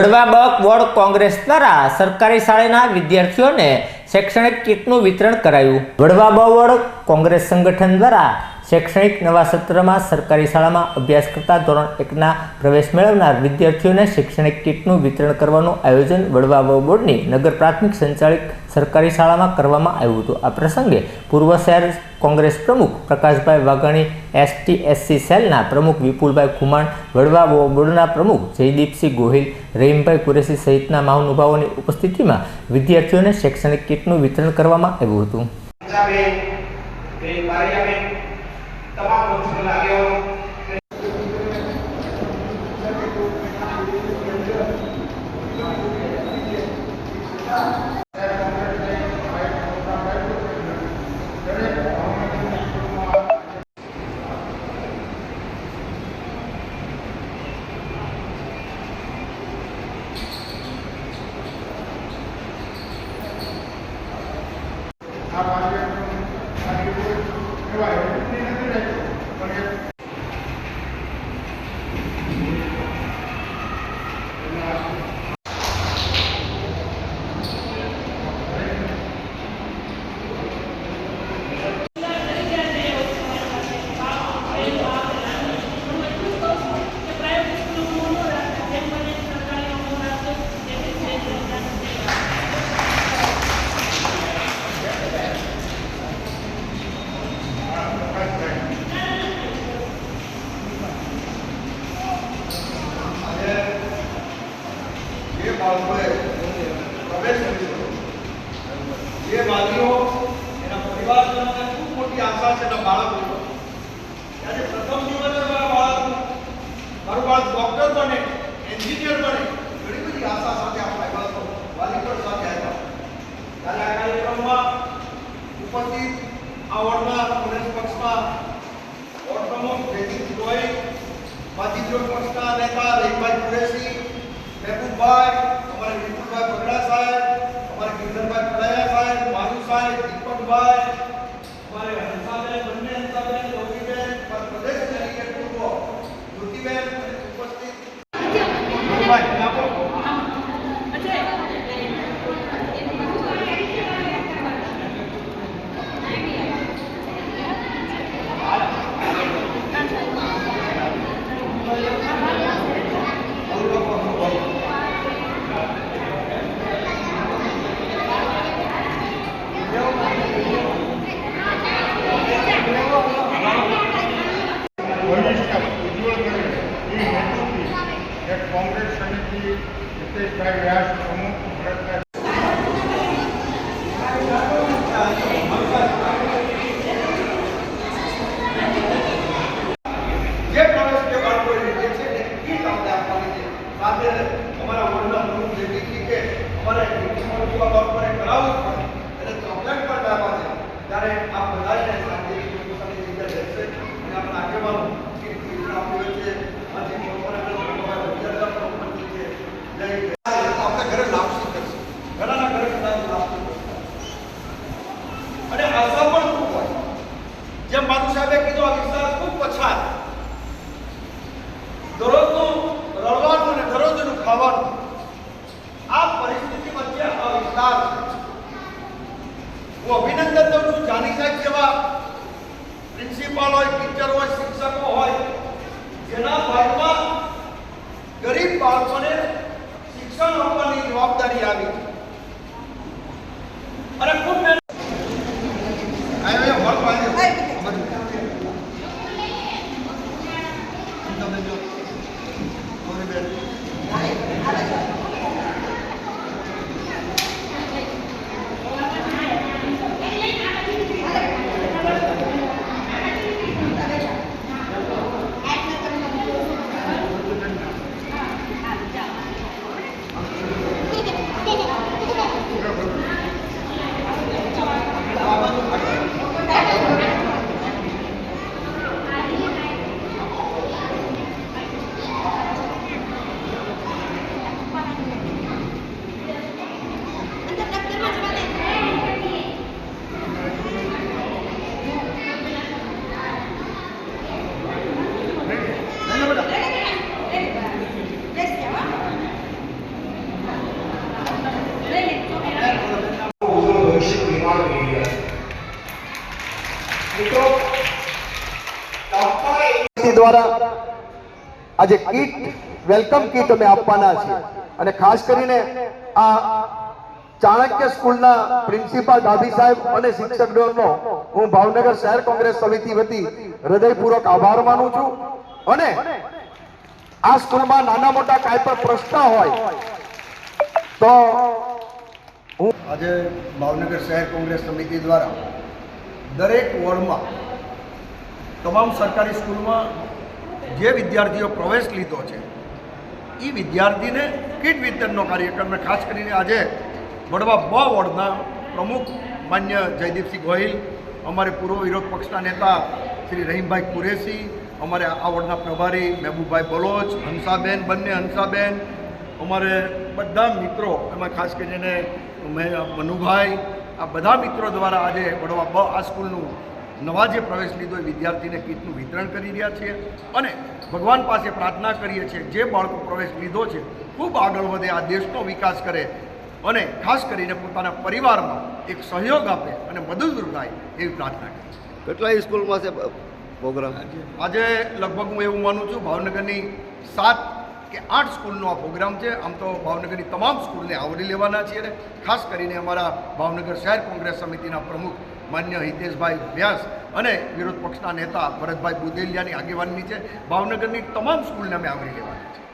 વડવા બ વોર્ડ કોંગ્રેસ દ્વારા સરકારી શાળાના વિદ્યાર્થીઓને શૈક્ષણિક કીટનું વિતરણ કરાયું। વડવા બ વોર્ડ કોંગ્રેસ સંગઠન દ્વારા શૈક્ષણિક નવા સત્રમાં સરકારી શાળામાં અભ્યાસ કરતા ધોરણ 1ના પ્રવેશ મેળવનાર વિદ્યાર્થીઓને શૈક્ષણિક કીટનું વિતરણ કરવાનું આયોજન વડવા બ બોર્ડની નગર પ્રાથમિક સંચાલિત સરકારી શાળામાં કરવામાં આવ્યું હતું। આ પ્રસંગે પૂર્વ શહેર કોંગ્રેસ પ્રમુખ પ્રકાશભાઈ વાઘાણી, ST/SC સેલના પ્રમુખ વિપુલભાઈ ખુમાણ, વડવા બ બોર્ડના પ્રમુખ જયદીપસિંહ ગોહિલ, રહીમભાઈ કુરેશી સહિતના મહાનુભાવોની ઉપસ્થિતિમાં વિદ્યાર્થીઓને શૈક્ષણિક કીટનું વિતરણ કરવામાં આવ્યું હતું। જે વાલીઓ એના પરિવારજનોને ખૂબ મોટી આશા છે એના બાળકો ત્યારે પ્રથમ દિવસે મારું બાળક ડોક્ટર બને, એન્જિનિયર બને, ઘણી બધી આશા સાથે આપણે આવ્યા હતો, વાલી પણ સાથે આવ્યા ત્યારે આ કાર્યક્રમમાં ઉપસ્થિત આ વોર્ડના કોંગ્રેસ પક્ષમાં વોર્ડ પ્રમુખ જયદીપ ગોહિલ, માજી વિરોધ પક્ષના નેતા રહીમભાઈ કુરેશી, મહેબૂબભાઈ, અમારે વિપુલભાઈ બગડા સાહેબ, અમારે કિંજલભાઈ પડાયા સાહેબ, માનુ સાહેબ, દીપકભાઈ, અમારે હંસાબેન, બંને હંસાબેન, લોહીબેન, પ્રદેશ ડેલિગેટ પૂર્વ જ્યોતિબેન ઉપસ્થિત ભાઈ આપો कांग्रेस समिति हितेशभाई व्यास प्रमुख જે પ્રવેશ કે બાળકો જે છે ને કીટ આપણે આપવાની છે સાથે અમારા વોર્ડના પ્રમુખ જેથી કે અમારે ડિસ્ટ્રિક્ટ બાળકોને કરાવવું પડે એટલે ચોકલેટ પણ આપવા છે ત્યારે આ બધાને શાંતિથી પોતાની જગ્યા રહેશે અને આપણા આગેવાનો કીટ આપી છે આજે આપણે ઘરે લાવશું કરશું ઘણાના ઘરે કદાચ લાવશું અને આશા પણ ખૂબ હોય જેમ માનુ સાહેબે કીધું આ વિસ્તાર ખૂબ પછાત દરરોજનું રળવાનું અને દરરોજનું ખાવાનું આ પરિસ્થિતિ વચ્ચે આ વિસ્તાર હું અભિનંદન દઉં છું જાની સાહેબ જેવા પ્રિન્સિપાલ હોય, ટીચર હોય, શિક્ષકો હોય જેના ભાગમાં ગરીબ બાળકોને શિક્ષણ આપવાની જવાબદારી આવી અને ખૂબ દ્વારા આજે કીટ વેલકમ કીટ અમે આપવાના છીએ અને ખાસ કરીને આ ચાણક્ય સ્કૂલના પ્રિન્સિપાલ ડાભી સાહેબ અને શિક્ષકગણનો હું ભાવનગર શહેર કોંગ્રેસ સમિતિ વતી હૃદયપૂર્વક આભાર માનું છું અને આ સ્કૂલમાં નાના મોટા કાંઈ પણ પ્રશ્ન હોય તો આજે ભાવનગર શહેર કોંગ્રેસ સમિતિ દ્વારા દરેક વોર્ડમાં તમામ સરકારી સ્કૂલમાં જે વિદ્યાર્થીઓ પ્રવેશ લીધો છે એ વિદ્યાર્થીને કીટ વિતરણનો કાર્યક્રમ ખાસ કરીને આજે વડવા બ વોર્ડના પ્રમુખ માન્ય જયદીપસિંહ ગોહિલ, અમારે પૂર્વ વિરોધ પક્ષના નેતા શ્રી રહીમભાઈ કુરેશી, અમારે આ વોર્ડના પ્રભારી મહેબૂબભાઈ બલોચ, હંસાબેન, અમારે બધા મિત્રો, એમાં ખાસ કરીને મનુભાઈ, આ બધા મિત્રો દ્વારા આજે વડવા બ આ સ્કૂલનું નવા જે પ્રવેશ લીધો એ વિદ્યાર્થીને કીટનું વિતરણ કરી રહ્યા છીએ અને ભગવાન પાસે પ્રાર્થના કરીએ છીએ જે બાળકો પ્રવેશ લીધો છે ખૂબ આગળ વધે, આ દેશનો વિકાસ કરે અને ખાસ કરીને પોતાના પરિવારમાં એક સહયોગ આપે અને મદદરૂપ થાય એવી પ્રાર્થના કરી. કેટલા સ્કૂલમાં છે પ્રોગ્રામ? આજે લગભગ હું એવું માનું છું ભાવનગરની 7 કે 8 સ્કૂલનો આ પ્રોગ્રામ છે. આમ તો ભાવનગરની તમામ સ્કૂલને આવરી લેવાના છીએ અને ખાસ કરીને અમારા ભાવનગર શહેર કોંગ્રેસ સમિતિના પ્રમુખ માન્ય હિતેશભાઈ વ્યાસ અને વિરોધ પક્ષના નેતા ભરતભાઈ બુદેલિયાની આગેવાની છે ભાવનગરની તમામ સ્કૂલને અમે આવરી લેવાના છીએ.